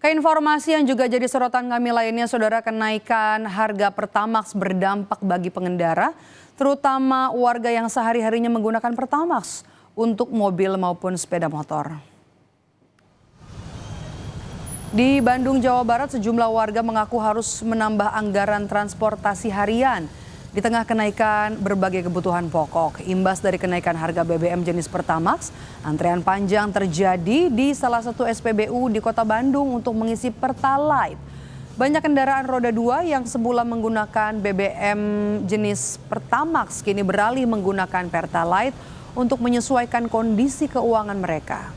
Keinformasi yang juga jadi sorotan kami lainnya, saudara, kenaikan harga Pertamax berdampak bagi pengendara, terutama warga yang sehari-harinya menggunakan Pertamax untuk mobil maupun sepeda motor. Di Bandung, Jawa Barat, sejumlah warga mengaku harus menambah anggaran transportasi harian di tengah kenaikan berbagai kebutuhan pokok. Imbas dari kenaikan harga BBM jenis Pertamax, antrean panjang terjadi di salah satu SPBU di Kota Bandung untuk mengisi Pertalite. Banyak kendaraan roda 2 yang semula menggunakan BBM jenis Pertamax kini beralih menggunakan Pertalite untuk menyesuaikan kondisi keuangan mereka.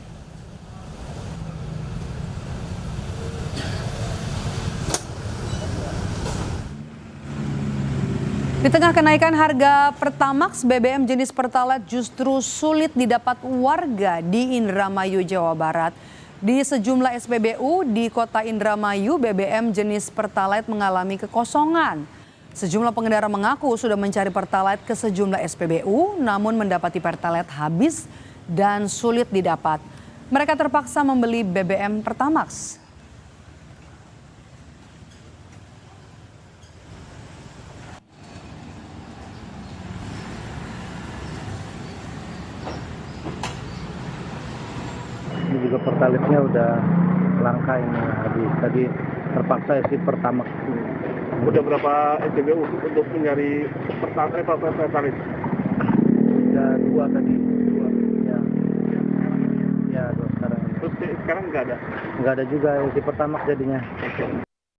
Di tengah kenaikan harga Pertamax, BBM jenis Pertalite justru sulit didapat warga di Indramayu, Jawa Barat. Di sejumlah SPBU di Kota Indramayu, BBM jenis Pertalite mengalami kekosongan. Sejumlah pengendara mengaku sudah mencari Pertalite ke sejumlah SPBU, namun mendapati Pertalite habis dan sulit didapat. Mereka terpaksa membeli BBM Pertamax. Ini juga Pertalite-nya udah langka, ini habis. Tadi terpaksa isi Pertamax. Udah berapa SPBU untuk mencari Pertalite? Udah 2 tadi. 2. Ya 2 sekarang. Terus sekarang nggak ada? Nggak ada juga isi Pertamax jadinya.